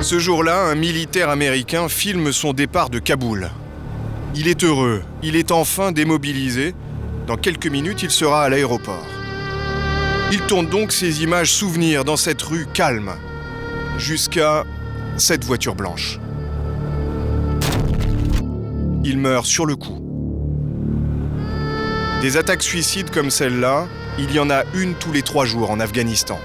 Ce jour-là, un militaire américain filme son départ de Kaboul. Il est heureux, il est enfin démobilisé. Dans quelques minutes, il sera à l'aéroport. Il tourne donc ses images souvenirs dans cette rue calme, jusqu'à cette voiture blanche. Il meurt sur le coup. Des attaques suicides comme celle-là, il y en a une tous les 3 jours en Afghanistan.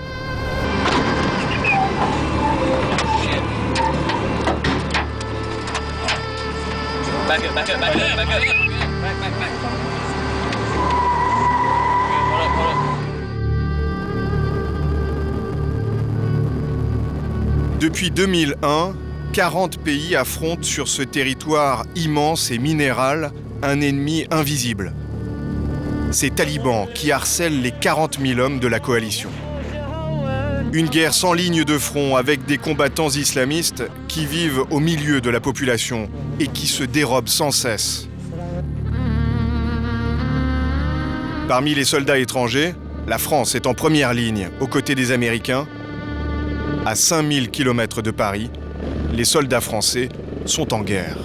Depuis 2001, 40 pays affrontent sur ce territoire immense et minéral un ennemi invisible. Ces talibans qui harcèlent les 40 000 hommes de la coalition. Une guerre sans ligne de front avec des combattants islamistes qui vivent au milieu de la population et qui se dérobent sans cesse. Parmi les soldats étrangers, la France est en première ligne aux côtés des Américains. À 5000 km de Paris, les soldats français sont en guerre.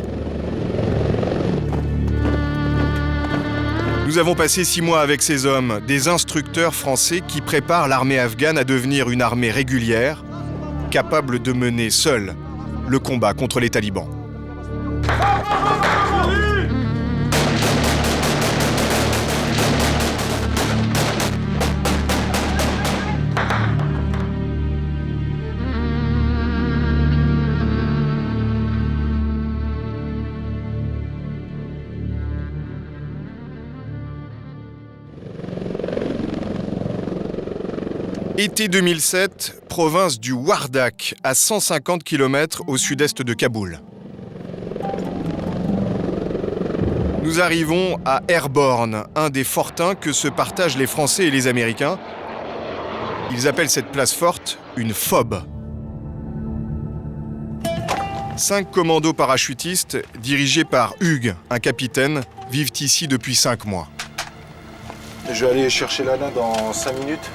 Nous avons passé 6 mois avec ces hommes, des instructeurs français qui préparent l'armée afghane à devenir une armée régulière, capable de mener seule le combat contre les talibans. Été 2007, province du Wardak, à 150 km au sud-est de Kaboul. Nous arrivons à Airborne, un des fortins que se partagent les Français et les Américains. Ils appellent cette place forte une FOB. 5 commandos parachutistes, dirigés par Hugues, un capitaine, vivent ici depuis 5 mois. Je vais aller chercher Lana dans 5 minutes.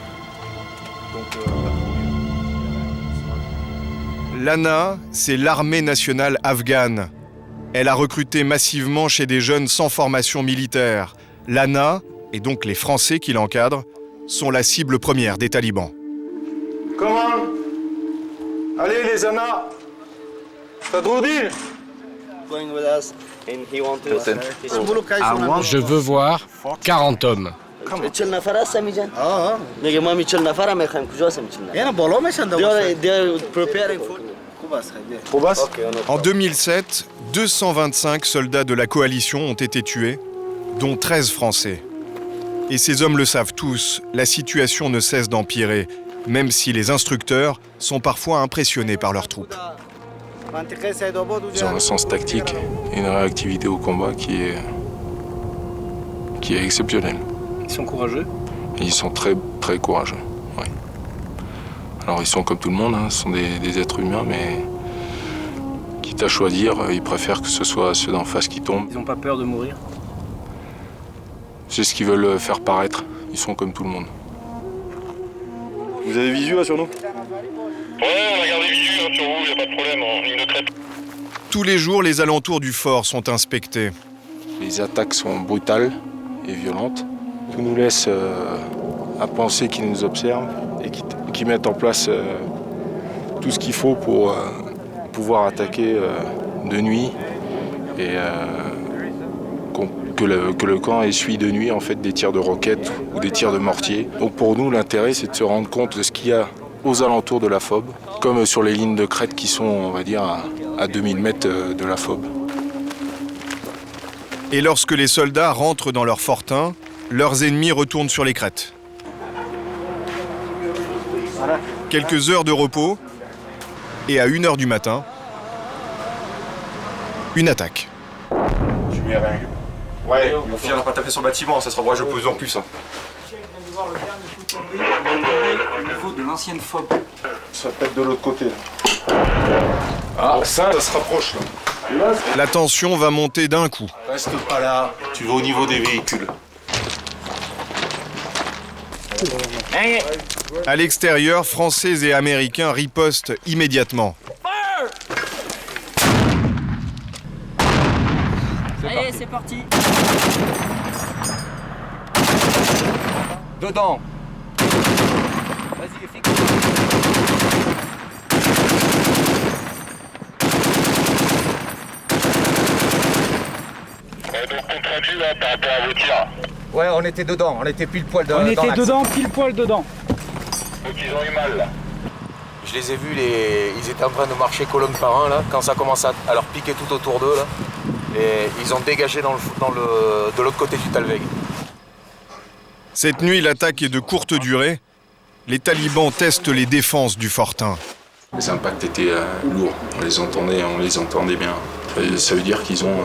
L'ANA, c'est l'armée nationale afghane. Elle a recruté massivement chez des jeunes sans formation militaire. L'ANA, et donc les Français qui l'encadrent, sont la cible première des talibans. Comment? Allez les ANA! Tadroudine! Je veux voir 40 hommes. En 2007, 225 soldats de la coalition ont été tués, dont 13 Français. Et ces hommes le savent tous, la situation ne cesse d'empirer, même si les instructeurs sont parfois impressionnés par leurs troupes. Ils ont un sens tactique et une réactivité au combat qui est exceptionnelle. Ils sont courageux? Et ils sont très, très courageux, oui. Alors ils sont comme tout le monde, hein, ce sont des êtres humains, mais quitte à choisir, ils préfèrent que ce soit ceux d'en face qui tombent. Ils n'ont pas peur de mourir? C'est ce qu'ils veulent faire paraître, ils sont comme tout le monde. Vous avez visu là sur nous? Ouais, on a gardé visu hein, sur vous, y a pas de problème, en ligne de crête. Tous les jours, les alentours du fort sont inspectés. Les attaques sont brutales et violentes. Tout nous laisse à penser qu'ils nous observent et qu'ils mettent en place tout ce qu'il faut pour pouvoir attaquer de nuit et que le camp essuie de nuit en fait des tirs de roquettes ou des tirs de mortier. Donc pour nous, l'intérêt, c'est de se rendre compte de ce qu'il y a aux alentours de la FOB, comme sur les lignes de crête qui sont, on va dire, à 2000 mètres de la FOB. Et lorsque les soldats rentrent dans leur fortin, leurs ennemis retournent sur les crêtes. Quelques heures de repos, et à 1h du matin, une attaque. Tu mets rien. Ouais, on finira pas taper sur le bâtiment, ça sera orageux plus en plus. Hein. Au niveau de l'ancienne FOB. Ça peut être de l'autre côté. Là. Ah, ça se rapproche là. La tension va monter d'un coup. Reste pas là, tu vas au niveau des véhicules. À l'extérieur, Français et Américains ripostent immédiatement. Allez, c'est parti. Dedans. Vas-y, fixe. Donc compte rendu là par rapport à vos tirs. Ouais, on était dedans, on était pile poil dedans. On était dedans, pile poil dedans. Donc ils ont eu mal là. Je les ai vus, ils étaient en train de marcher colonne par un là, quand ça commence à leur piquer tout autour d'eux là. Et ils ont dégagé de l'autre côté du Talweg. Cette nuit, l'attaque est de courte durée. Les talibans testent les défenses du fortin. Les impacts étaient lourds, on les entendait bien. Et ça veut dire qu'ils ont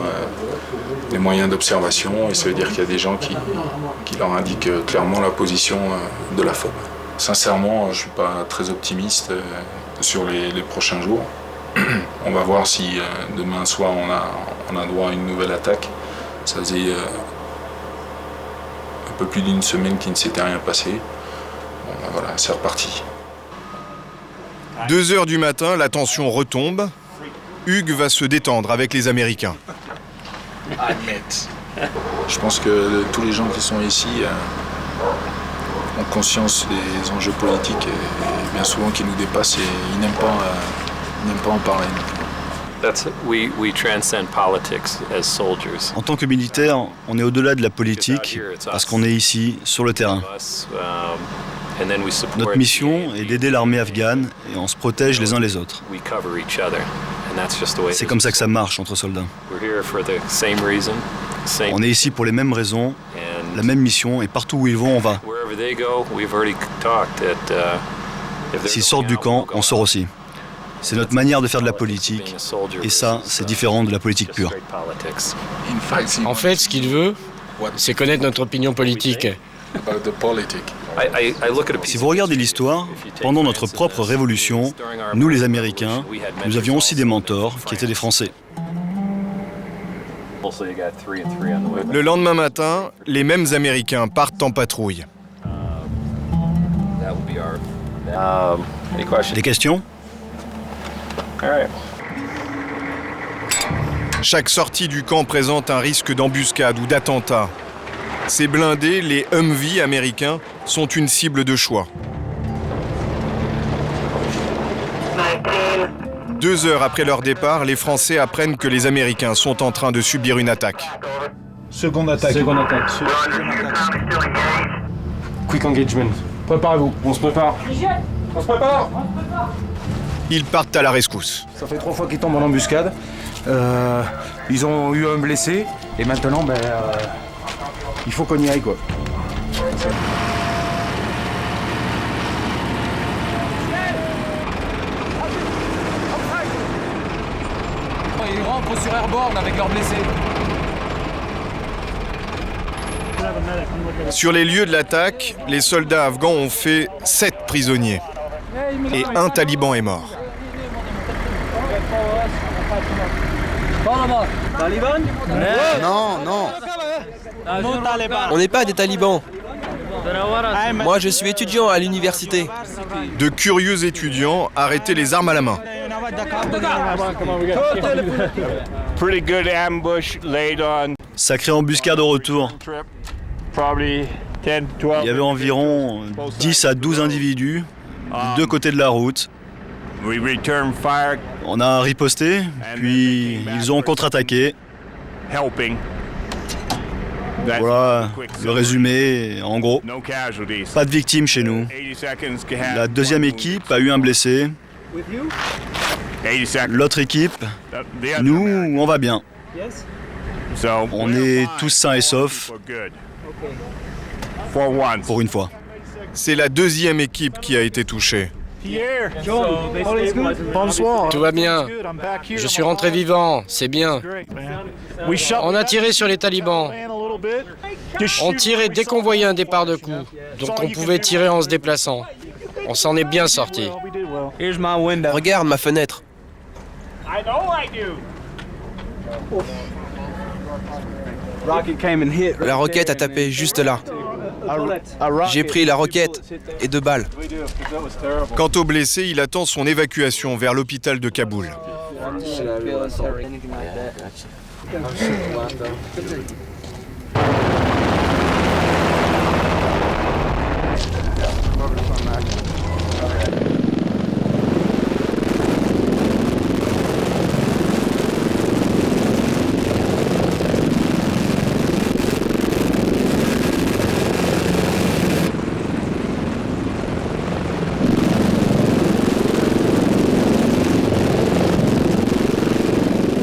des moyens d'observation et ça veut dire qu'il y a des gens qui leur indiquent clairement la position de la FOB. Sincèrement, je ne suis pas très optimiste sur les prochains jours. On va voir si demain soir on a droit à une nouvelle attaque. Ça faisait un peu plus d'une semaine qu'il ne s'était rien passé. Bon, ben voilà, c'est reparti. 2 heures du matin, la tension retombe. Hugues va se détendre avec les Américains. Je pense que tous les gens qui sont ici ont conscience des enjeux politiques et bien souvent qui nous dépassent et ils n'aiment pas en parler. We transcend politics as soldiers. En tant que militaire, on est au-delà de la politique parce qu'on est ici, sur le terrain. Notre mission est d'aider l'armée afghane et on se protège les uns les autres. C'est comme ça que ça marche entre soldats. On est ici pour les mêmes raisons, la même mission et partout où ils vont, on va. S'ils sortent du camp, on sort aussi. C'est notre manière de faire de la politique et ça, c'est différent de la politique pure. En fait, ce qu'il veut, c'est connaître notre opinion politique. Si vous regardez l'histoire, pendant notre propre révolution, nous les Américains, nous avions aussi des mentors qui étaient des Français. Le lendemain matin, les mêmes Américains partent en patrouille. Des questions ? Chaque sortie du camp présente un risque d'embuscade ou d'attentat. Ces blindés, les Humvee américains, sont une cible de choix. 2 heures après leur départ, les Français apprennent que les Américains sont en train de subir une attaque. Seconde attaque. Quick engagement. Préparez-vous, on se prépare. On se prépare. Ils partent à la rescousse. Ça fait 3 fois qu'ils tombent en embuscade. Ils ont eu un blessé et maintenant, il faut qu'on y aille quoi. Ils rentrent sur Airborne avec leurs blessés. Sur les lieux de l'attaque, les soldats afghans ont fait 7 prisonniers. Et un taliban est mort. Non, non. On n'est pas des talibans. Moi, je suis étudiant à l'université. De curieux étudiants arrêtaient les armes à la main. Sacrée embuscade au retour. Il y avait environ 10 à 12 individus, de 2 côtés de la route. On a riposté, puis ils ont contre-attaqué. Voilà le résumé, en gros. Pas de victimes chez nous. La deuxième équipe a eu un blessé. L'autre équipe, nous, on va bien. On est tous sains et saufs. Pour une fois. C'est la deuxième équipe qui a été touchée. Tout va bien. Je suis rentré vivant, c'est bien. On a tiré sur les talibans. On tirait dès qu'on voyait un départ de coup. Donc on pouvait tirer en se déplaçant. On s'en est bien sorti. Regarde ma fenêtre. La roquette a tapé juste là. J'ai pris la roquette et 2 balles. Quant au blessé, il attend son évacuation vers l'hôpital de Kaboul.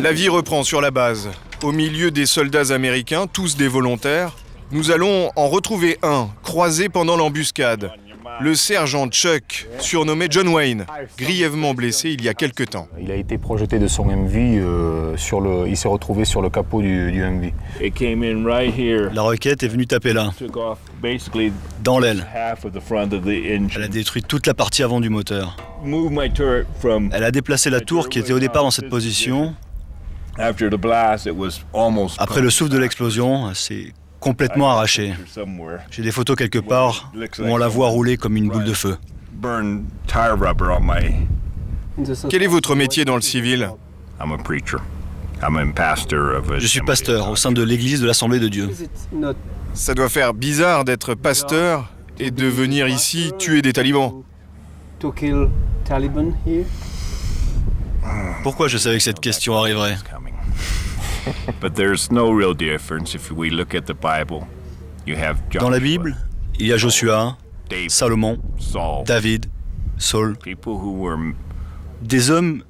La vie reprend sur la base. Au milieu des soldats américains, tous des volontaires, nous allons en retrouver un, croisé pendant l'embuscade. Le sergent Chuck, surnommé John Wayne, grièvement blessé il y a quelque temps. Il a été projeté de son MV, il s'est retrouvé sur le capot du MV. La roquette est venue taper là, dans l'aile. Elle a détruit toute la partie avant du moteur. Elle a déplacé la tour qui était au départ dans cette position. Après le souffle de l'explosion, c'est complètement arraché. J'ai des photos quelque part où on la voit rouler comme une boule de feu. Quel est votre métier dans le civil? Je suis pasteur au sein de l'église de l'Assemblée de Dieu. Ça doit faire bizarre d'être pasteur et de venir ici tuer des talibans. Pourquoi je savais que cette question arriverait? Dans la Bible, il y a Joshua, Salomon, David, Saul. Des hommes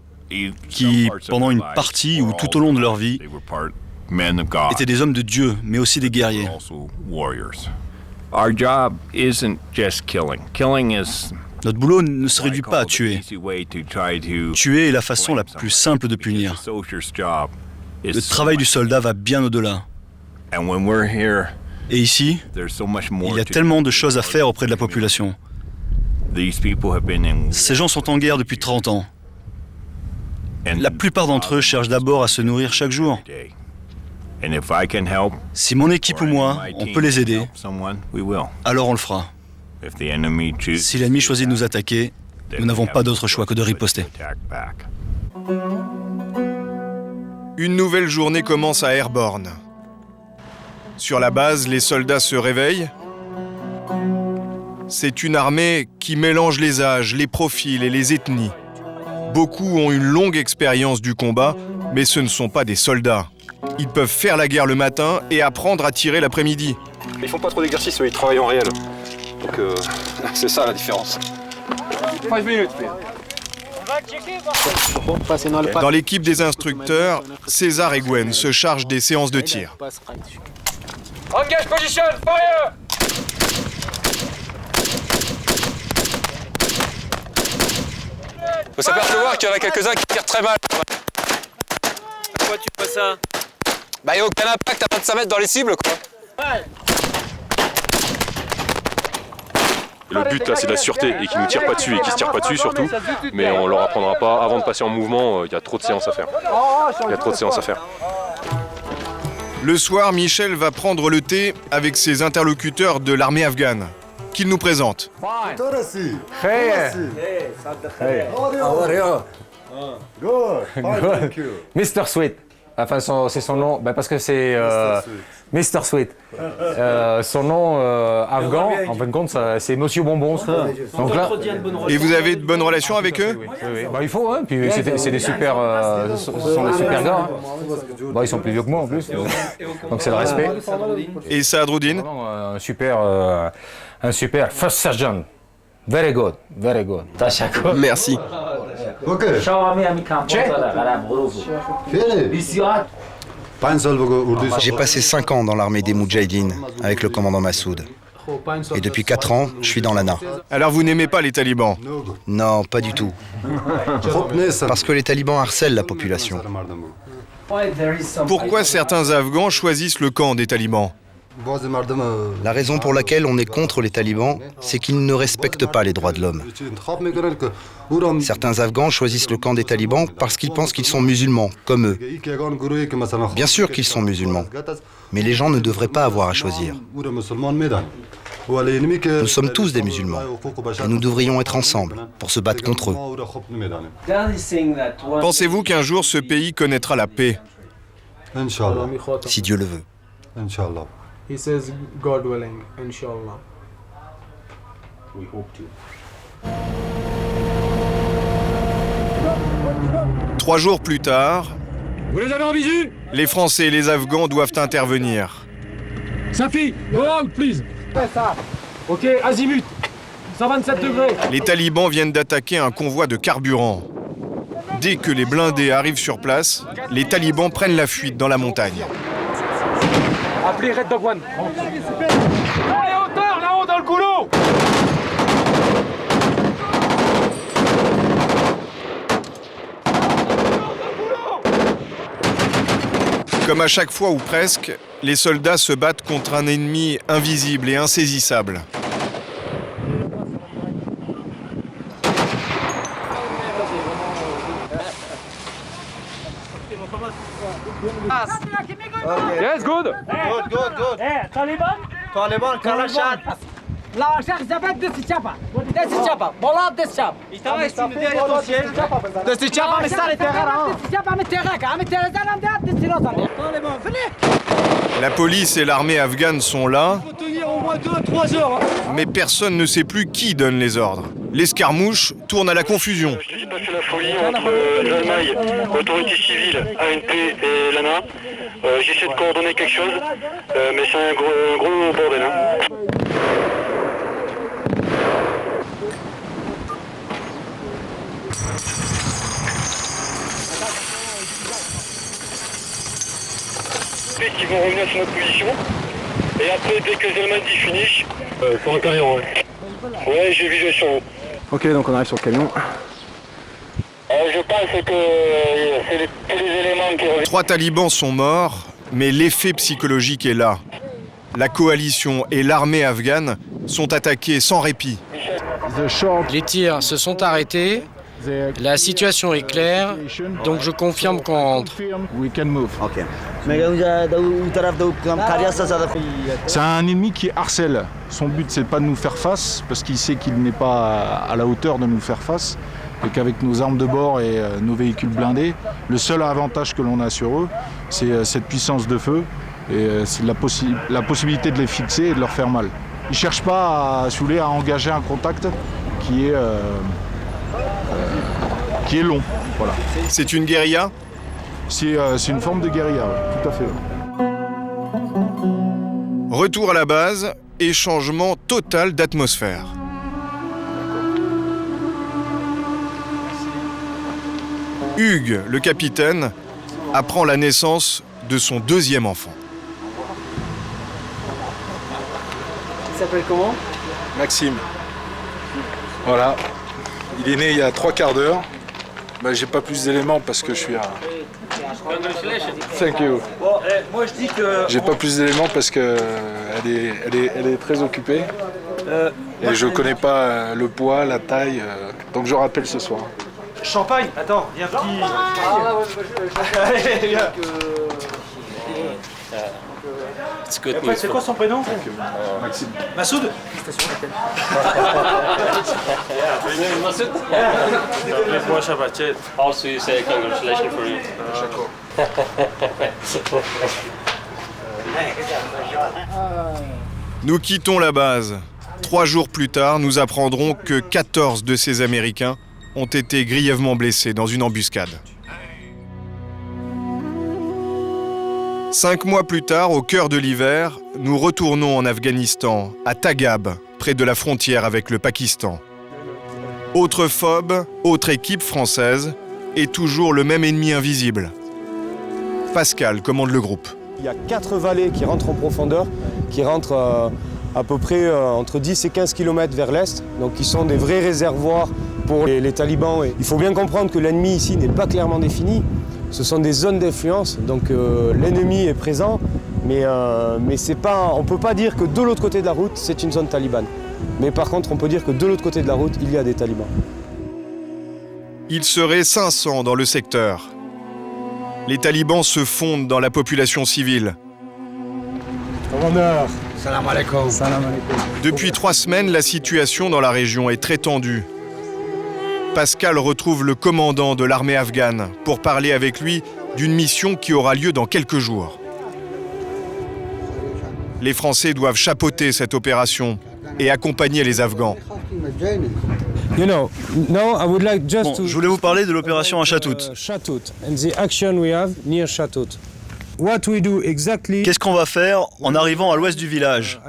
qui, pendant une partie ou tout au long de leur vie, étaient des hommes de Dieu, mais aussi des guerriers. Notre boulot ne se réduit pas à tuer. Tuer est la façon la plus simple de punir. Le travail du soldat va bien au-delà. Et ici, il y a tellement de choses à faire auprès de la population. Ces gens sont en guerre depuis 30 ans. La plupart d'entre eux cherchent d'abord à se nourrir chaque jour. Si mon équipe ou moi, on peut les aider, alors on le fera. Si l'ennemi choisit de nous attaquer, nous n'avons pas d'autre choix que de riposter. Une nouvelle journée commence à Airborne. Sur la base, les soldats se réveillent. C'est une armée qui mélange les âges, les profils et les ethnies. Beaucoup ont une longue expérience du combat, mais ce ne sont pas des soldats. Ils peuvent faire la guerre le matin et apprendre à tirer l'après-midi. Ils font pas trop d'exercice, ils travaillent en réel. Donc c'est ça la différence. 5 minutes. Dans l'équipe des instructeurs, César et Gwen se chargent des séances de tir. Engage position, fire! Faut s'apercevoir qu'il y en a quelques-uns qui tirent très mal. Pourquoi tu fais ça? Bah il n'y a aucun impact à 25 mètres dans les cibles quoi. Le but là c'est de la sûreté et qu'ils ne nous tirent pas dessus et qu'ils se tirent pas dessus surtout. Mais on leur apprendra pas, avant de passer en mouvement, il y a trop de séances à faire. Le soir, Michel va prendre le thé avec ses interlocuteurs de l'armée afghane, qu'il nous présente. Mr. Sweet. Enfin, c'est son nom, parce que c'est Mr. Sweet. Son nom afghan, en fin de compte, c'est Monsieur Bonbon. Donc là, et vous avez de bonnes relations avec eux? Oui. Bah, il faut, hein. Puis c'est des super, ce sont des super gars. Hein. Bah, ils sont plus vieux que moi en plus. Donc c'est le respect. Et Saadruddin? Un super first sergeant. Very good. Merci. J'ai passé 5 ans dans l'armée des Moudjahidines avec le commandant Massoud. Et depuis 4 ans, je suis dans l'ANA. Alors vous n'aimez pas les talibans? Non, pas du tout. Parce que les talibans harcèlent la population. Pourquoi certains Afghans choisissent le camp des talibans? La raison pour laquelle on est contre les talibans, c'est qu'ils ne respectent pas les droits de l'homme. Certains Afghans choisissent le camp des talibans parce qu'ils pensent qu'ils sont musulmans, comme eux. Bien sûr qu'ils sont musulmans, mais les gens ne devraient pas avoir à choisir. Nous sommes tous des musulmans et nous devrions être ensemble pour se battre contre eux. Pensez-vous qu'un jour ce pays connaîtra la paix? Si Dieu le veut. He says, God willing, inshallah. We hope to. 3 jours plus tard, Vous les avez en visu? les Français et les Afghans doivent intervenir. Safi, go out, please. Ok, azimut. 127 degrés. Les talibans viennent d'attaquer un convoi de carburant. Dès que les blindés arrivent sur place, les talibans prennent la fuite dans la montagne. Appelez Red Dog One. Dans les hauteurs, là-haut, dans le goulot. Comme à chaque fois ou presque, les soldats se battent contre un ennemi invisible et insaisissable. Yes, good. Good. Hey, Taliban, Kalashad. La recherche Zabet de Sichapa. De Sichapa. Bolad de Sichapa. Estaba estimé essentiel. De Sichapa, mais ça les terrains. De Sichapa, mais terrain. Mais terrain, de Sichapa. Taliban, venez. La police et l'armée afghane sont là, Il faut tenir au moins 2-3 heures. mais personne ne sait plus qui donne les ordres. L'escarmouche tourne à la confusion. C'est passé la folie entre l'Allemagne, l'autorité civile, ANP et l'ANA. J'essaie de coordonner quelque chose, mais c'est un gros bordel. Ils vont revenir sur notre position. Et après, dès que les Allemands y finissent, sur un camion, ouais, j'ai visé sur vous. Ok, donc on arrive sur le camion. Je pense que c'est tous les éléments qui reviennent. 3 talibans sont morts, mais l'effet psychologique est là. La coalition et l'armée afghane sont attaqués sans répit. Les tirs se sont arrêtés. La situation est claire, donc je confirme qu'on rentre. C'est un ennemi qui harcèle. Son but, c'est pas de nous faire face, parce qu'il sait qu'il n'est pas à la hauteur de nous faire face, et qu'avec nos armes de bord et nos véhicules blindés, le seul avantage que l'on a sur eux, c'est cette puissance de feu, et c'est la possibilité de les fixer et de leur faire mal. Ils ne cherchent pas à engager un contact qui est long. Voilà. C'est une guérilla? C'est une forme de guérilla, ouais, tout à fait. Retour à la base et changement total d'atmosphère. Hugues, le capitaine, apprend la naissance de son 2e enfant. Il s'appelle comment? Maxime. Voilà. Il est né il y a 3 quarts d'heure. J'ai pas plus d'éléments parce que je suis à... Thank you. Moi je dis que... J'ai pas plus d'éléments parce que elle est très occupée. Et je connais pas le poids, la taille. Donc je rappelle ce soir. Champagne. Attends, viens petit... Allez, viens. C'est quoi son prénom? Maxime. Massoud. Massoud. Moi, Shabbat. Also, you say congratulations for you. Nous quittons la base. 3 jours plus tard, nous apprendrons que 14 de ces Américains ont été grièvement blessés dans une embuscade. 5 mois plus tard, au cœur de l'hiver, nous retournons en Afghanistan, à Tagab, près de la frontière avec le Pakistan. Autre FOB, autre équipe française, et toujours le même ennemi invisible. Pascal commande le groupe. Il y a 4 vallées qui rentrent en profondeur, qui rentrent à peu près entre 10 et 15 km vers l'est, donc qui sont des vrais réservoirs pour les talibans. Et il faut bien comprendre que l'ennemi ici n'est pas clairement défini. Ce sont des zones d'influence, donc l'ennemi est présent, mais c'est pas, on ne peut pas dire que de l'autre côté de la route, c'est une zone talibane. Mais par contre, on peut dire que de l'autre côté de la route, il y a des talibans. Il serait 500 dans le secteur. Les talibans se fondent dans la population civile. Commandeur. Salam alaikum. Depuis 3 semaines, la situation dans la région est très tendue. Pascal retrouve le commandant de l'armée afghane pour parler avec lui d'une mission qui aura lieu dans quelques jours. Les Français doivent chapeauter cette opération et accompagner les Afghans. Bon, je voulais vous parler de l'opération à Chatout. Qu'est-ce qu'on va faire en arrivant à l'ouest du village?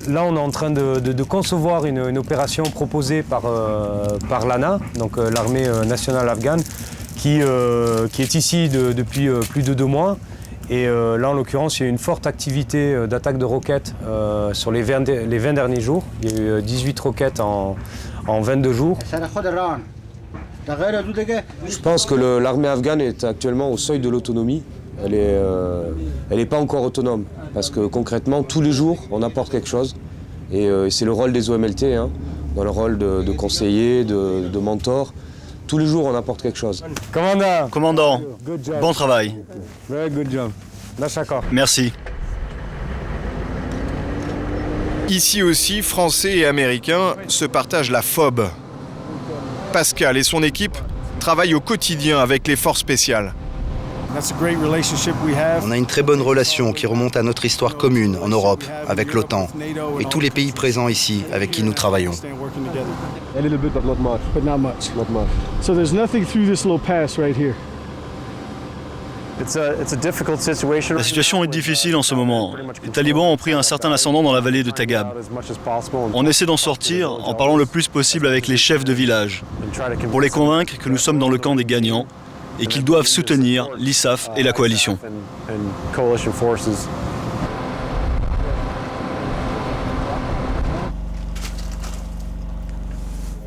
Là, on est en train de concevoir une opération proposée par l'ANA, donc l'armée nationale afghane, qui est ici depuis plus de 2 mois. Et là, en l'occurrence, il y a eu une forte activité d'attaque de roquettes sur les 20 derniers jours. Il y a eu 18 roquettes en 22 jours. Je pense que l'armée afghane est actuellement au seuil de l'autonomie. Elle n'est pas encore autonome, parce que concrètement, tous les jours, on apporte quelque chose. Et c'est le rôle des OMLT, hein, dans le rôle de conseiller, de mentor. Tous les jours, on apporte quelque chose. Commandant, bon travail. Very good job. Merci. Ici aussi, Français et Américains se partagent la FOB. Pascal et son équipe travaillent au quotidien avec les forces spéciales. On a une très bonne relation qui remonte à notre histoire commune en Europe, avec l'OTAN, et tous les pays présents ici avec qui nous travaillons. La situation est difficile en ce moment. Les talibans ont pris un certain ascendant dans la vallée de Tagab. On essaie d'en sortir en parlant le plus possible avec les chefs de village, pour les convaincre que nous sommes dans le camp des gagnants et qu'ils doivent soutenir l'ISAF et la coalition.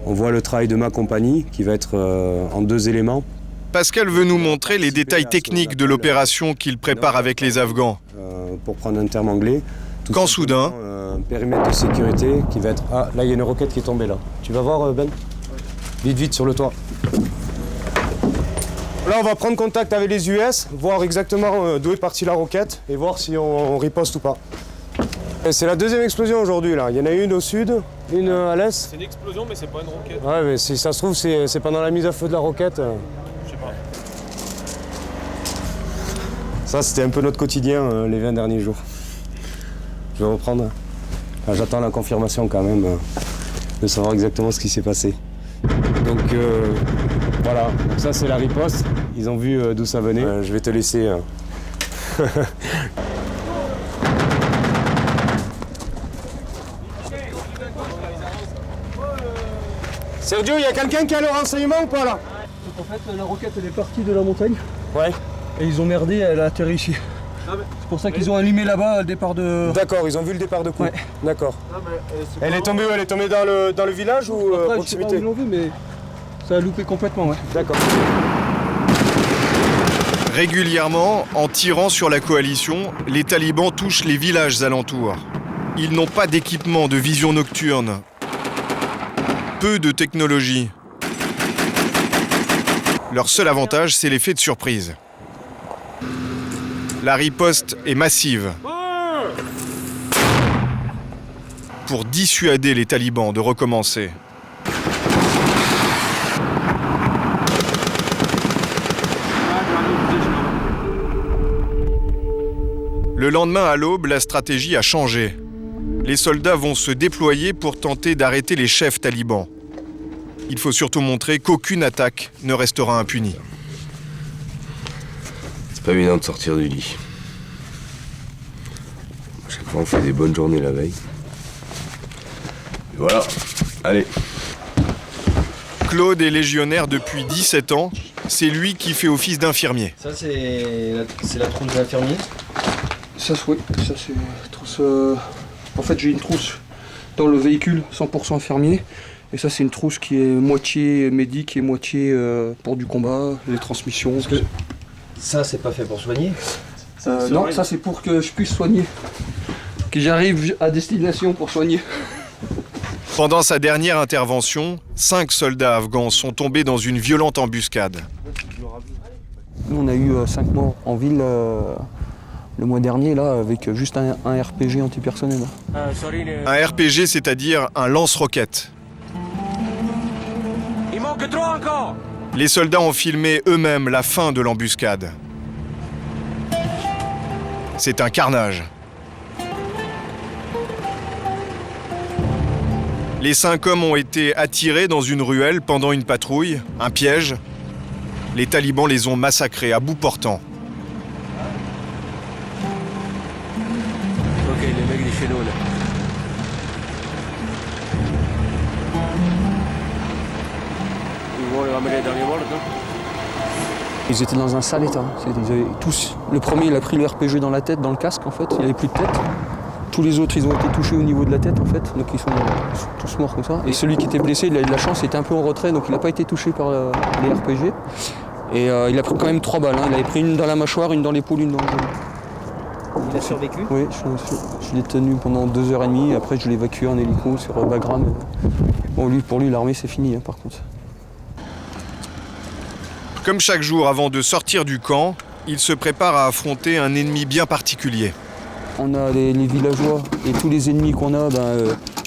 On voit le travail de ma compagnie qui va être en 2 éléments. Pascal veut nous montrer les détails techniques de l'opération qu'il prépare avec les Afghans. Pour prendre un terme anglais. Quand soudain... Un périmètre de sécurité qui va être... Ah, là, il y a une roquette qui est tombée, là. Tu vas voir, Ben? Vite, sur le toit. Là, on va prendre contact avec les US, voir exactement d'où est partie la roquette et voir si on riposte ou pas. C'est la 2e explosion aujourd'hui, là. Il y en a une au sud, une à l'est. C'est une explosion, mais c'est pas une roquette. Ouais, mais si ça se trouve, c'est pendant la mise à feu de la roquette. Je sais pas. Ça, c'était un peu notre quotidien les 20 derniers jours. Je vais reprendre. Enfin, j'attends la confirmation quand même de savoir exactement ce qui s'est passé. Donc voilà, donc ça c'est la riposte. Ils ont vu d'où ça venait. Je vais te laisser. Sergio, il y a quelqu'un qui a le renseignement ou pas là? En fait, la roquette elle est partie de la montagne. Ouais. Et ils ont merdé, elle a atterri ici. C'est pour ça qu'ils ont allumé là-bas le départ de... D'accord, ils ont vu le départ de coup. Ouais. D'accord. Elle est tombée où? Elle est tombée dans le village ou après, proximité? Je sais pas où ils l'ont vu, mais ça a loupé complètement, ouais. D'accord. Régulièrement, en tirant sur la coalition, les talibans touchent les villages alentours. Ils n'ont pas d'équipement de vision nocturne. Peu de technologie. Leur seul avantage, c'est l'effet de surprise. La riposte est massive pour dissuader les talibans de recommencer. Le lendemain à l'aube, la stratégie a changé. Les soldats vont se déployer pour tenter d'arrêter les chefs talibans. Il faut surtout montrer qu'aucune attaque ne restera impunie. C'est pas évident de sortir du lit. À chaque fois, on fait des bonnes journées la veille. Et voilà, allez. Claude est légionnaire depuis 17 ans. C'est lui qui fait office d'infirmier. Ça, c'est la trousse de l'infirmier. Ça, oui, ça c'est trousse. En fait, j'ai une trousse dans le véhicule 100% infirmier. Et ça, c'est une trousse qui est moitié médic et moitié pour du combat, les transmissions. Parce que ça, c'est pas fait pour soigner? Non, ça, c'est pour que je puisse soigner. Que j'arrive à destination pour soigner. Pendant sa dernière intervention, 5 soldats afghans sont tombés dans une violente embuscade. Nous, on a eu 5 morts en ville le mois dernier, là, avec juste un RPG antipersonnel. Un RPG, c'est-à-dire un lance-roquette. Il manque 3 encore. Les soldats ont filmé eux-mêmes la fin de l'embuscade. C'est un carnage. Les 5 hommes ont été attirés dans une ruelle pendant une patrouille, un piège. Les talibans les ont massacrés à bout portant. Ok, les mecs de chez nous là. Ils vont les ramener dans les morts, non? Ils étaient dans un sale état. Ils avaient tous... Le premier, il a pris le RPG dans la tête, dans le casque en fait. Il n'avait plus de tête. Tous les autres, ils ont été touchés au niveau de la tête en fait. Donc ils sont tous morts comme ça. Et celui qui était blessé, il a eu de la chance, il était un peu en retrait, donc il n'a pas été touché par les RPG. Et il a pris quand même 3 balles. Hein. Il avait pris une dans la mâchoire, une dans l'épaule, une dans le genou. Il a survécu? Oui, je l'ai tenu pendant 2h30. Après, je l'ai évacué en hélico sur Bagram. Bon, pour lui, l'armée, c'est fini, hein, par contre. Comme chaque jour avant de sortir du camp, il se prépare à affronter un ennemi bien particulier. On a les villageois et tous les ennemis qu'on a,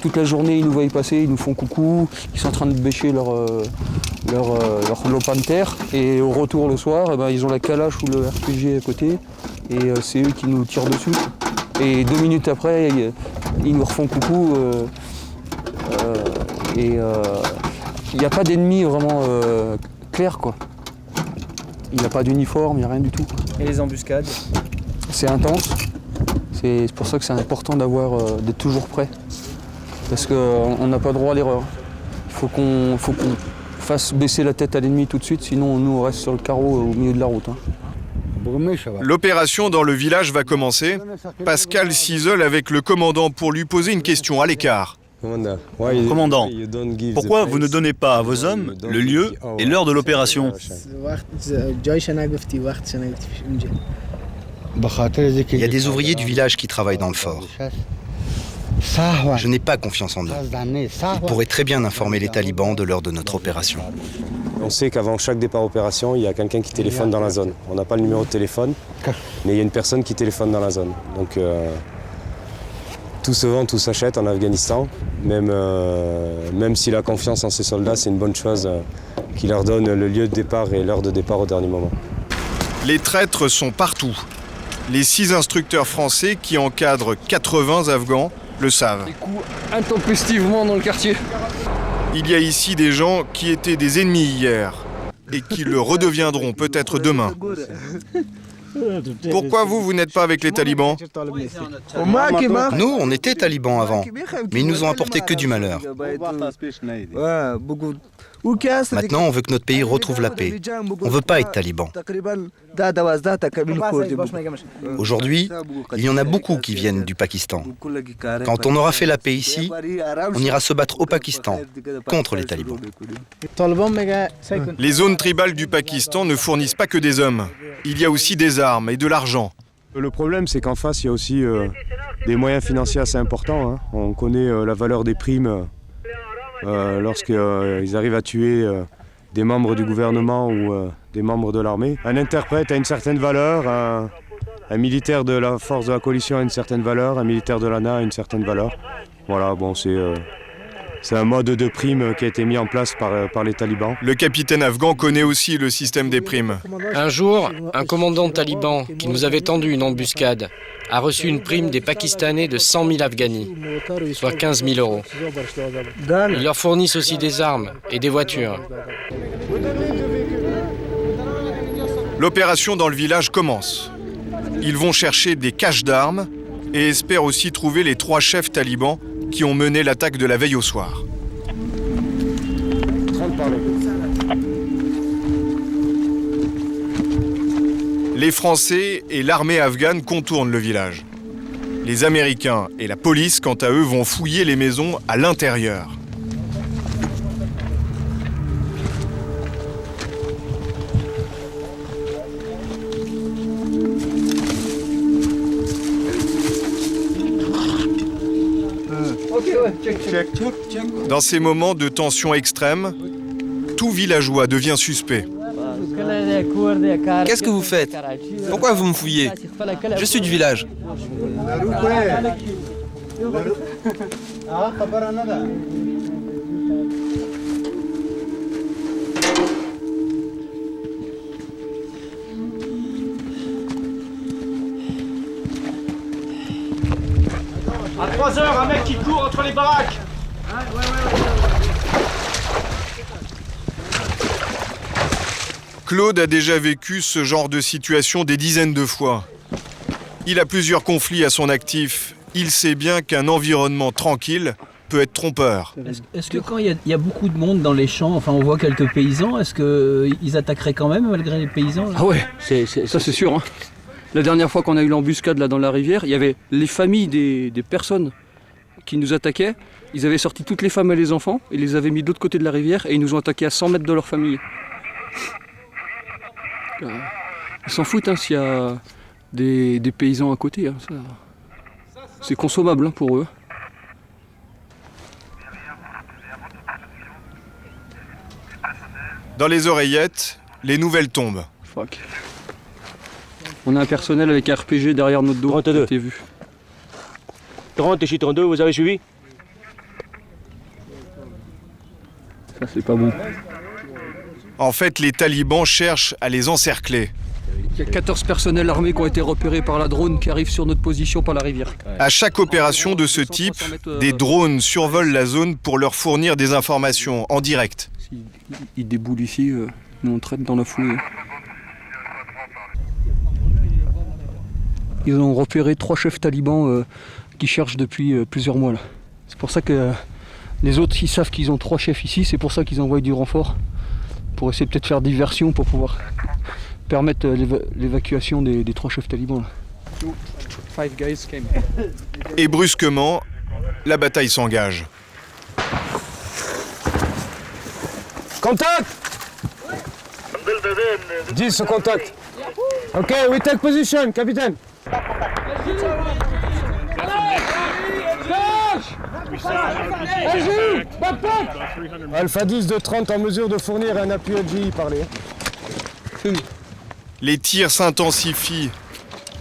toute la journée ils nous voient passer, ils nous font coucou, ils sont en train de bêcher leur lopin de terre et au retour le soir, ils ont la calache ou le RPG à côté et c'est eux qui nous tirent dessus. Et 2 minutes après, ils nous refont coucou et il n'y a pas d'ennemi vraiment clair quoi. Il n'y a pas d'uniforme, il n'y a rien du tout. Et les embuscades? C'est intense. C'est pour ça que c'est important d'être toujours prêt. Parce qu'on n'a pas droit à l'erreur. Il faut qu'on fasse baisser la tête à l'ennemi tout de suite, sinon nous on reste sur le carreau au milieu de la route. Hein. L'opération dans le village va commencer. Pascal s'isole avec le commandant pour lui poser une question à l'écart. Commandant, pourquoi vous ne donnez pas à vos hommes le lieu et l'heure de l'opération? Il y a des ouvriers du village qui travaillent dans le fort. Je n'ai pas confiance en eux. Ils pourraient très bien informer les talibans de l'heure de notre opération. On sait qu'avant chaque départ opération, il y a quelqu'un qui téléphone dans la zone. On n'a pas le numéro de téléphone, mais il y a une personne qui téléphone dans la zone. Donc tout se vend, tout s'achète en Afghanistan. Même s'il a confiance en ses soldats, c'est une bonne chose qu'il leur donne le lieu de départ et l'heure de départ au dernier moment. Les traîtres sont partout. Les 6 instructeurs français qui encadrent 80 Afghans le savent. Des coups intempestivement dans le quartier. Il y a ici des gens qui étaient des ennemis hier et qui le redeviendront peut-être demain. Pourquoi vous n'êtes pas avec les talibans? Nous, on était talibans avant, mais ils nous ont apporté que du malheur. Maintenant, on veut que notre pays retrouve la paix. On ne veut pas être taliban. Aujourd'hui, il y en a beaucoup qui viennent du Pakistan. Quand on aura fait la paix ici, on ira se battre au Pakistan contre les talibans. Les zones tribales du Pakistan ne fournissent pas que des hommes. Il y a aussi des armes et de l'argent. Le problème, c'est qu'en face, il y a aussi des moyens financiers assez importants. Hein. On connaît la valeur des primes lorsqu'ils arrivent à tuer des membres du gouvernement ou des membres de l'armée. Un interprète a une certaine valeur, un militaire de la force de la coalition a une certaine valeur, un militaire de l'ANA a une certaine valeur. Voilà, bon, c'est un mode de prime qui a été mis en place par les talibans. Le capitaine afghan connaît aussi le système des primes. Un jour, un commandant taliban qui nous avait tendu une embuscade a reçu une prime des Pakistanais de 100 000 Afghani, soit 15 000 €. Ils leur fournissent aussi des armes et des voitures. L'opération dans le village commence. Ils vont chercher des caches d'armes et espèrent aussi trouver les 3 chefs talibans qui ont mené l'attaque de la veille au soir. Les Français et l'armée afghane contournent le village. Les Américains et la police, quant à eux, vont fouiller les maisons à l'intérieur. Dans ces moments de tension extrême, tout villageois devient suspect. Qu'est-ce que vous faites? Pourquoi vous me fouillez? Je suis du village. À 3 heures, un mec qui court entre les baraques. Claude a déjà vécu ce genre de situation des dizaines de fois. Il a plusieurs conflits à son actif. Il sait bien qu'un environnement tranquille peut être trompeur. Est-ce que quand il y a beaucoup de monde dans les champs, enfin on voit quelques paysans, est-ce qu'ils attaqueraient quand même malgré les paysans là? Ah ouais, ça c'est sûr. Hein. La dernière fois qu'on a eu l'embuscade là dans la rivière, il y avait les familles des personnes qui nous attaquaient. Ils avaient sorti toutes les femmes et les enfants, ils les avaient mis de l'autre côté de la rivière et ils nous ont attaqués à 100 mètres de leur famille. Ils s'en foutent hein, s'il y a des paysans à côté. Hein, c'est consommable hein, pour eux. Dans les oreillettes, les nouvelles tombent. Fuck. On a un personnel avec un RPG derrière notre dos. 32. T'as vu. 30 et 32, vous avez suivi? Ça c'est pas bon. En fait, les talibans cherchent à les encercler. Il y a 14 personnels armés qui ont été repérés par la drone qui arrivent sur notre position par la rivière. À chaque opération de ce type, des drones survolent la zone pour leur fournir des informations en direct. Ils déboulent ici, nous on traite dans la foulée. Ils ont repéré 3 chefs talibans qui cherchent depuis plusieurs mois. Là. C'est pour ça que les autres ils savent qu'ils ont 3 chefs ici, c'est pour ça qu'ils envoient du renfort. Pour essayer peut-être faire diversion pour pouvoir permettre l'évacuation des 3 chefs talibans. Là. Et brusquement, la bataille s'engage. Contact! 10 au contact. Ok, we take position, capitaine. Alpha 10 de 30 en mesure de fournir un appui LGI, parlez. Les tirs s'intensifient.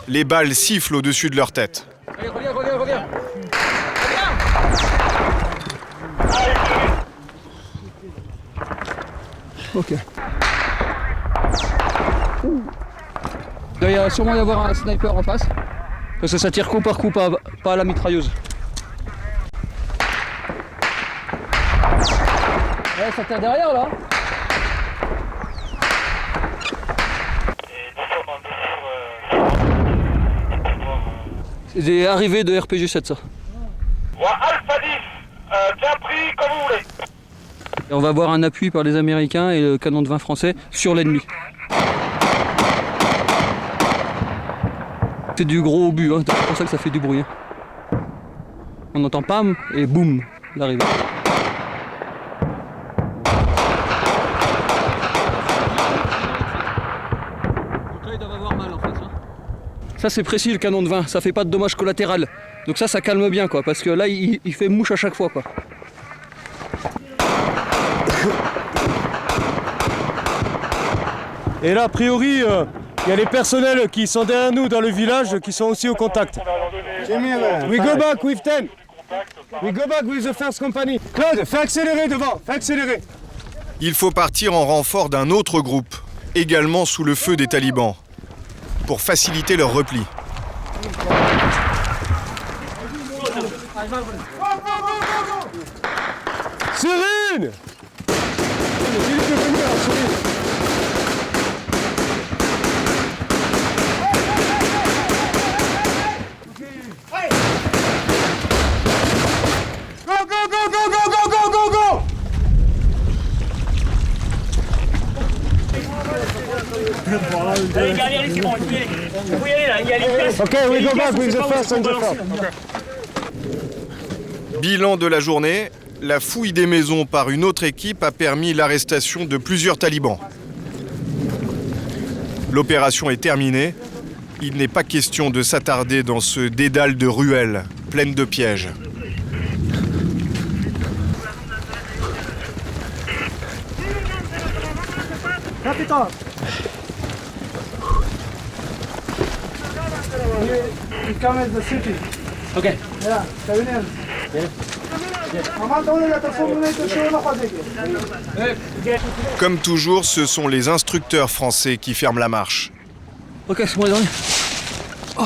Les balles sifflent au-dessus de leur tête. Allez, reviens. Ok. Il doit sûrement y avoir un sniper en face. Parce que ça tire coup par coup, pas à la mitrailleuse. Ouais, ça tire derrière là. C'est des arrivées de RPG-7 ça. Alpha 10, bien pris comme vous voulez. Et on va avoir un appui par les Américains et le canon de 20 français sur l'ennemi. C'est du gros obus, hein. C'est pour ça que ça fait du bruit. Hein. On entend pam et boum, l'arrivée. Ça c'est précis le canon de 20, ça fait pas de dommages collatéraux. Donc ça calme bien quoi, parce que là il fait mouche à chaque fois quoi. Et là, a priori, il y a les personnels qui sont derrière nous dans le village qui sont aussi au contact. We go back with 10. We go back with the first company. Claude, fais accélérer devant, fais accélérer. Il faut partir en renfort d'un autre groupe, également sous le feu des talibans, pour faciliter leur repli. Cyrine! Go! Allez, c'est bon, il faut y aller là, il y a les pièces. Ok, we go back with the first and the fourth. Bilan de la journée, la fouille des maisons par une autre équipe a permis l'arrestation de plusieurs talibans. L'opération est terminée. Il n'est pas question de s'attarder dans ce dédale de ruelles pleines de pièges. Capitaine. come in the city. Okay. Yeah, Kevin. Comme toujours, ce sont les instructeurs français qui ferment la marche. Ok, c'est bon les amis. Oh.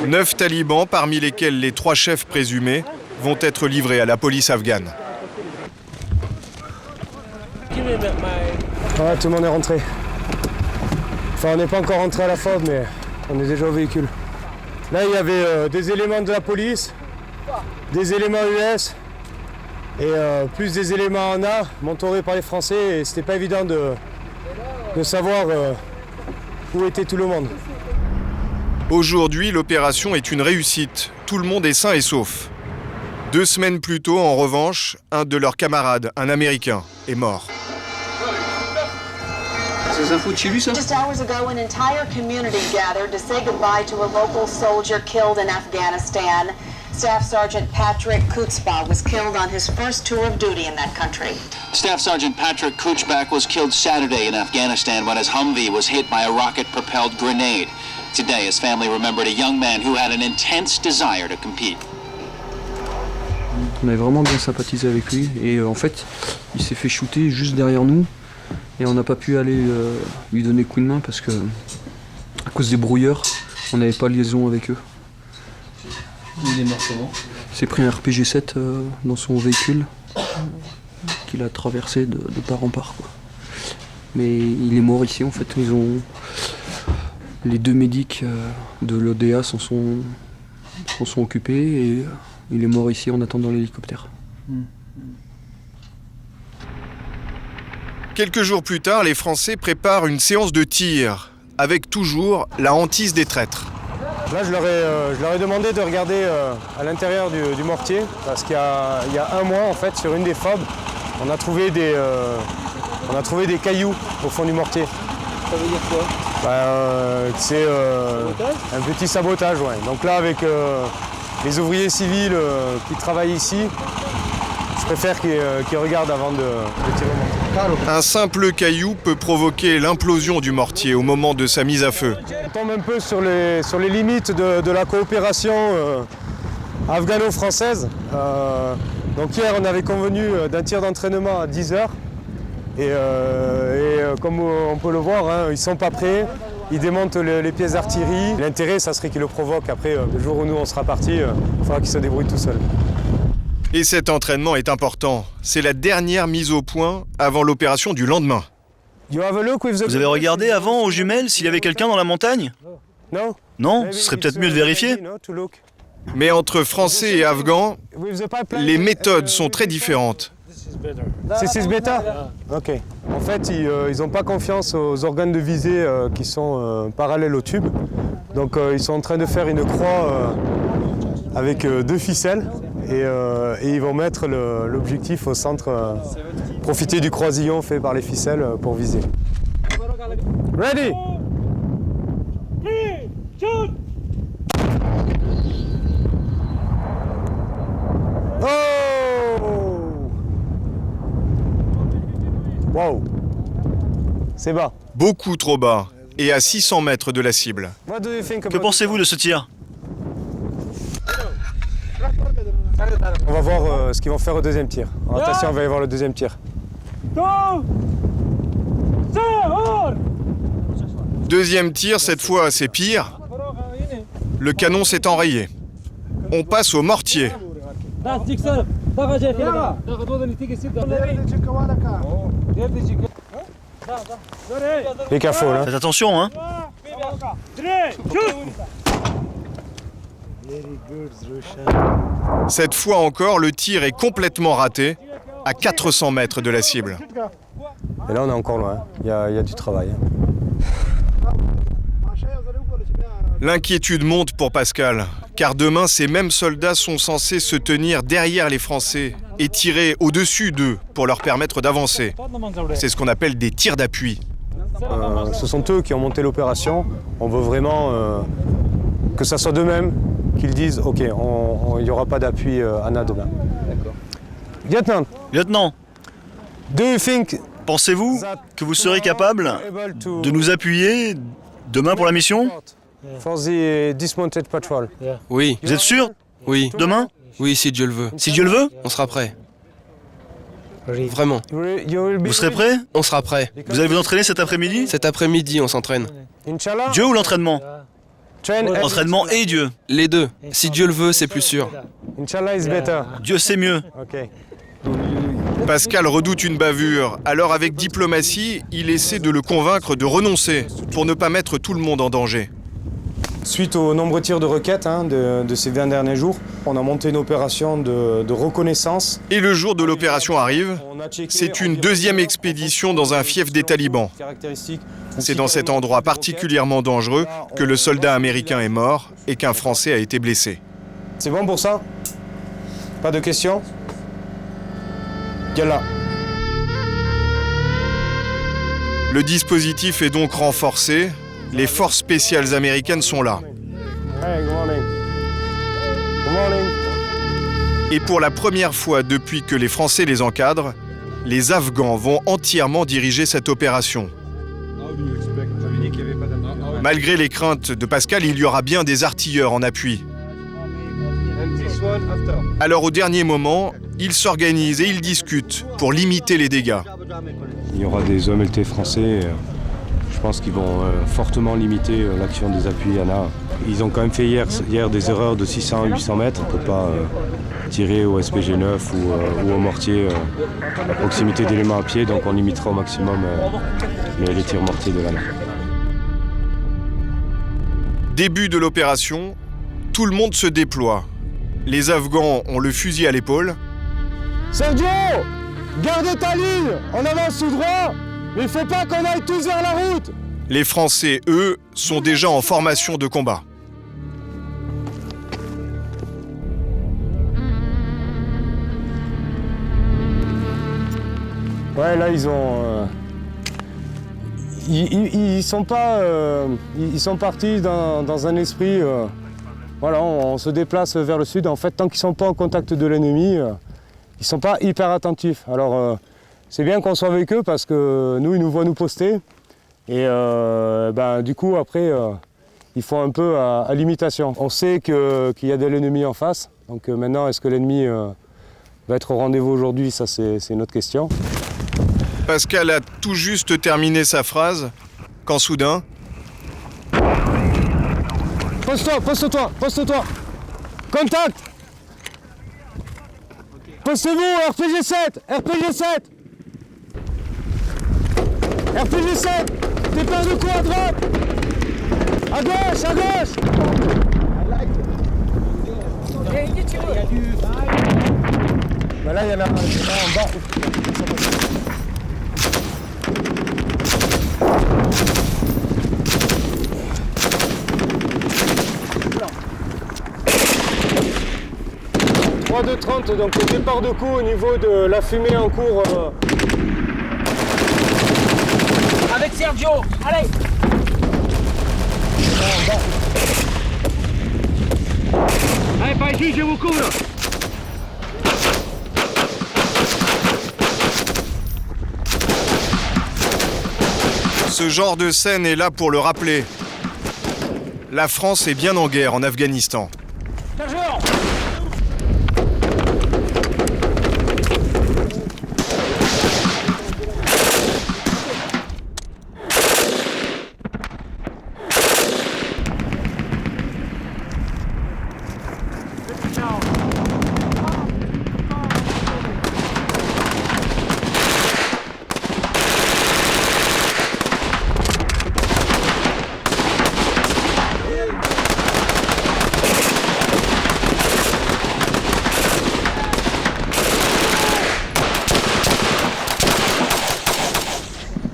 9 talibans, parmi lesquels les 3 chefs présumés, vont être livrés à la police afghane. Ouais, tout le monde est rentré. Enfin, on n'est pas encore rentré à la FOB, mais on est déjà au véhicule. Là, il y avait des éléments de la police, des éléments US et plus des éléments ANA mentorés par les Français. Et c'était pas évident de savoir où était tout le monde. Aujourd'hui, l'opération est une réussite. Tout le monde est sain et sauf. 2 semaines plus tôt, en revanche, un de leurs camarades, un Américain, est mort. Ces infos de chez lui, ça? Just hours ago, an entire community gathered to say goodbye to a local soldier killed in Afghanistan. Staff Sergeant Patrick Kutzbach was killed on his first tour of duty in that country. Staff Sergeant Patrick Kutzbach was killed Saturday in Afghanistan when his Humvee was hit by a rocket-propelled grenade. Today, his family remembered a young man who had an intense desire to compete. On avait vraiment bien sympathisé avec lui et en fait, il s'est fait shooter juste derrière nous. Et on n'a pas pu aller lui donner coup de main parce que, à cause des brouilleurs, on n'avait pas de liaison avec eux. Il est mort comment? Il s'est pris un RPG-7 dans son véhicule qu'il a traversé de part en part, quoi. Mais il est mort ici en fait. Les 2 médics de l'ODA s'en sont occupés et il est mort ici en attendant l'hélicoptère. Quelques jours plus tard, les Français préparent une séance de tir, avec toujours la hantise des traîtres. Là, je leur ai demandé de regarder à l'intérieur du mortier, parce qu'il y a un mois, en fait, sur une des FOB, on a trouvé des cailloux au fond du mortier. Ça veut dire quoi? C'est un petit sabotage, ouais. Donc là, avec les ouvriers civils qui travaillent ici, je préfère qu'ils regardent avant de tirer au mortier. Un simple caillou peut provoquer l'implosion du mortier au moment de sa mise à feu. On tombe un peu sur les limites de la coopération afghano-française. Donc hier, on avait convenu d'un tir d'entraînement à 10h. Et comme on peut le voir, hein, ils ne sont pas prêts. Ils démontent les pièces d'artillerie. L'intérêt, ça serait qu'ils le provoquent. Après, le jour où nous, on sera partis, il faudra qu'ils se débrouillent tout seuls. Et cet entraînement est important. C'est la dernière mise au point avant l'opération du lendemain. Vous avez regardé avant aux jumelles s'il y avait quelqu'un dans la montagne? Non, ce serait peut-être mieux de vérifier. Mais entre Français et Afghans, les méthodes sont très différentes. C'est 6 bêta? Ok. En fait, ils n'ont pas confiance aux organes de visée qui sont parallèles au tube. Donc ils sont en train de faire une croix avec 2 ficelles. Et ils vont mettre l'objectif au centre, profiter du croisillon fait par les ficelles pour viser. Ready? Oh! Wow! C'est bas. Beaucoup trop bas, et à 600 mètres de la cible. Que pensez-vous de ce tir? On va voir ce qu'ils vont faire au deuxième tir. Alors, attention, on va y voir le deuxième tir. Deuxième tir, cette fois c'est pire. Le canon s'est enrayé. On passe au mortier. Les cafots, là. Faites attention, hein. Cette fois encore, le tir est complètement raté, à 400 mètres de la cible. Et là, on est encore loin. Il y a du travail. L'inquiétude monte pour Pascal, car demain, ces mêmes soldats sont censés se tenir derrière les Français et tirer au-dessus d'eux pour leur permettre d'avancer. C'est ce qu'on appelle des tirs d'appui. Ce sont eux qui ont monté l'opération. On veut vraiment que ça soit d'eux-mêmes qu'ils disent « Ok, il n'y aura pas d'appui ANA demain. » Lieutenant. Do you think Pensez-vous que vous serez capable de nous appuyer demain pour la mission? Oui. Vous êtes sûr? Oui. Demain? Oui, si Dieu le veut. Si Dieu le veut? On sera prêt. Vraiment. Vous serez prêt? On sera prêt. Vous allez vous entraîner cet après-midi? Cet après-midi, on s'entraîne. Dieu ou l'entraînement? Entraînement et Dieu. Les deux. Si Dieu le veut, c'est plus sûr. Dieu sait mieux. Pascal redoute une bavure, alors avec diplomatie, il essaie de le convaincre de renoncer pour ne pas mettre tout le monde en danger. Suite aux nombreux tirs de roquettes de ces 20 derniers jours, on a monté une opération de reconnaissance. Et le jour de l'opération arrive, c'est une deuxième expédition dans un fief des talibans. C'est dans cet endroit particulièrement dangereux que le soldat américain est mort et qu'un Français a été blessé. C'est bon pour ça? Pas de questions? Yallah. Le dispositif est donc renforcé. Les forces spéciales américaines sont là. Et pour la première fois depuis que les Français les encadrent, les Afghans vont entièrement diriger cette opération. Malgré les craintes de Pascal, il y aura bien des artilleurs en appui. Alors au dernier moment, ils s'organisent et ils discutent pour limiter les dégâts. Il y aura des OMLT français. Je pense qu'ils vont fortement limiter l'action des appuis Yana. Ils ont quand même fait hier des erreurs de 600 à 800 mètres. On ne peut pas tirer au SPG-9 ou au mortier à proximité d'éléments à pied, donc on limitera au maximum les tirs mortiers de Yana. Début de l'opération, tout le monde se déploie. Les Afghans ont le fusil à l'épaule. Sergio, garde ta ligne, on avance tout droit. Mais il faut pas qu'on aille tous vers la route. Les Français, eux, sont déjà en formation de combat. Ouais, là ils ont... Ils sont pas... ils sont partis dans un esprit... voilà, on se déplace vers le sud. En fait, tant qu'ils sont pas en contact de l'ennemi, ils sont pas hyper attentifs. Alors... c'est bien qu'on soit avec eux parce que nous, ils nous voient nous poster. Et du coup, après, ils font un peu à l'imitation. On sait qu'il y a de l'ennemi en face. Donc maintenant, est-ce que l'ennemi va être au rendez-vous aujourd'hui? Ça, c'est une autre question. Pascal a tout juste terminé sa phrase quand soudain... Poste-toi, poste-toi, poste-toi. Contact. Postez-vous, RPG 7, RPG 7. RPG 7, départ de coup à droite. À gauche, à gauche. Bah là, il y en a un en bas. De 30, donc le départ de coup au niveau de la fumée en cours. Avec Sergio, allez. Allez, pas ici, je vous couvre. Ce genre de scène est là pour le rappeler. La France est bien en guerre en Afghanistan.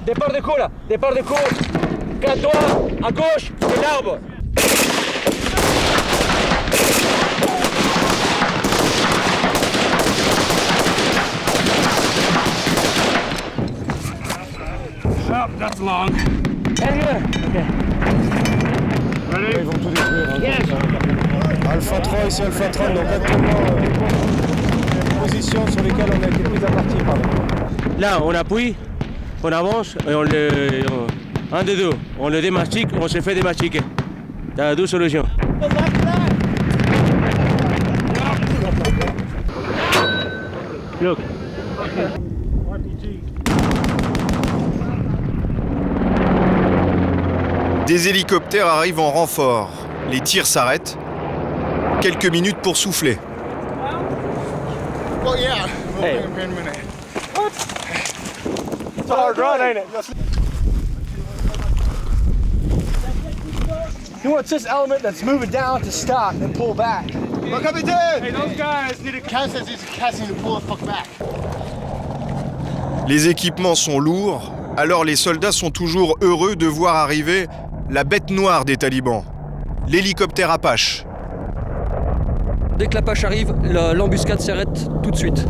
Départ de coup là, départ de coup. Calme-toi, à gauche, c'est l'arbre. Oh, that's long. Okay. Ready? Ils vont tout détruire. Yes. Alpha 3 ici, Alpha 3, donc actuellement position sur lesquelles on a été pris à partir. Là, on appuie. on avance et un des deux, on le démastique, on se fait démastiquer. Il y a deux solutions. Look. Des hélicoptères arrivent en renfort. Les tirs s'arrêtent. Quelques minutes pour souffler. Hey. It's a hard run, ain't it? He wants this element that's moving down to stop and pull back. Look, capitaine! Hey, those guys need a casting to pull the fuck back. Les équipements sont lourds, alors les soldats sont toujours heureux de voir arriver la bête noire des talibans, l'hélicoptère Apache. Dès que l'Apache arrive, l'embuscade s'arrête tout de suite.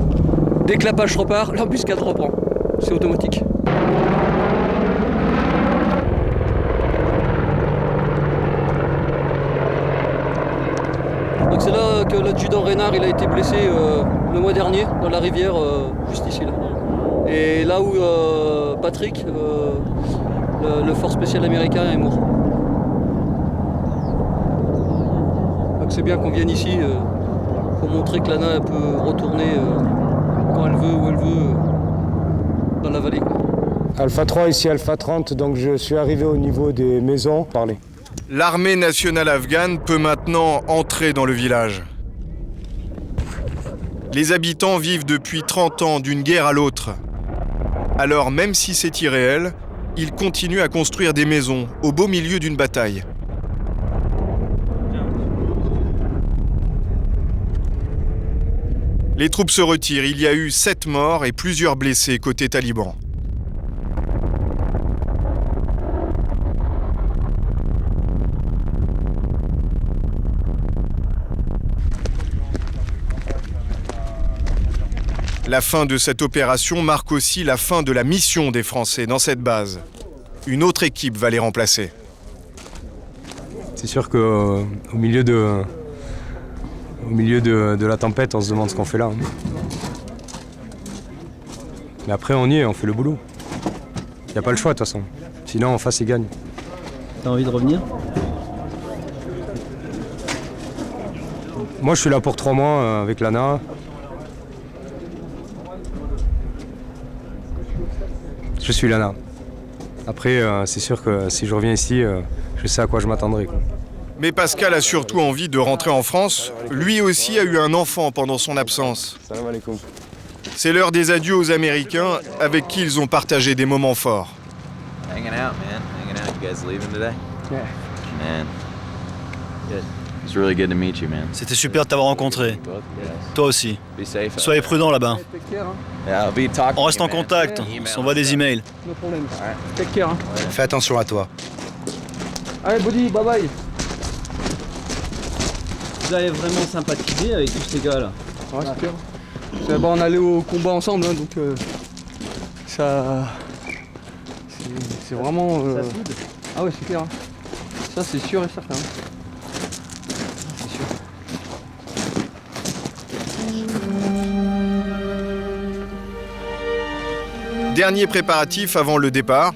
Dès que l'Apache repart, l'embuscade reprend. C'est automatique. Donc c'est là que l'adjudant Reynard il a été blessé le mois dernier dans la rivière juste ici là. Et là où Patrick, le force spécial américain, est mort. Donc c'est bien qu'on vienne ici pour montrer que l'ANA peut retourner quand elle veut, où elle veut, dans la vallée. Alpha 3, ici Alpha 30, donc je suis arrivé au niveau des maisons. Parlez. L'armée nationale afghane peut maintenant entrer dans le village. Les habitants vivent depuis 30 ans d'une guerre à l'autre. Alors même si c'est irréel, ils continuent à construire des maisons au beau milieu d'une bataille. Les troupes se retirent, il y a eu 7 morts et plusieurs blessés côté taliban. La fin de cette opération marque aussi la fin de la mission des Français dans cette base. Une autre équipe va les remplacer. C'est sûr qu'au milieu de la tempête, on se demande ce qu'on fait là. Mais après, on y est, on fait le boulot. Il n'y a pas le choix de toute façon. Sinon, en face, ils gagnent. T'as envie de revenir? Moi, je suis là pour 3 mois avec l'ANA. Je suis l'ANA. Après, c'est sûr que si je reviens ici, je sais à quoi je m'attendrai. Mais Pascal a surtout envie de rentrer en France. Lui aussi a eu un enfant pendant son absence. C'est l'heure des adieux aux Américains avec qui ils ont partagé des moments forts. Hanging out, man. Hanging out. You guys leaving today? Yeah. Man. Good. It's really good to meet you, man. C'était super de t'avoir rencontré. Toi aussi. Soyez prudents là-bas. On reste en contact, on s'envoie des emails. No problem. Take care. Hein. Fais attention à toi. Allez, buddy, bye bye. Vous avez vraiment sympathisé avec tous ces gars-là? Ouais, super. On allait au combat ensemble, hein, donc ça... C'est vraiment... Ça soude. Ah ouais, c'est clair. Hein. Ça, c'est sûr et certain. C'est sûr. Dernier préparatif avant le départ.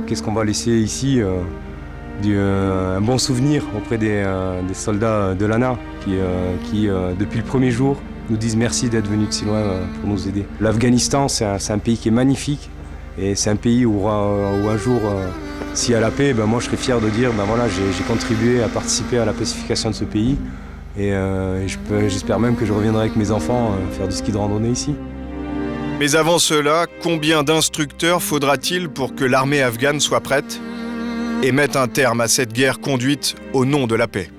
Qu'est-ce qu'on va laisser ici un bon souvenir auprès des soldats de l'ANA qui depuis le premier jour, nous disent merci d'être venus de si loin pour nous aider. L'Afghanistan, c'est un pays qui est magnifique et c'est un pays où un jour, s'il y a la paix, ben moi je serais fier de dire ben voilà, j'ai contribué à participer à la pacification de ce pays et j'espère même que je reviendrai avec mes enfants faire du ski de randonnée ici. Mais avant cela, combien d'instructeurs faudra-t-il pour que l'armée afghane soit prête et mette un terme à cette guerre conduite au nom de la paix ?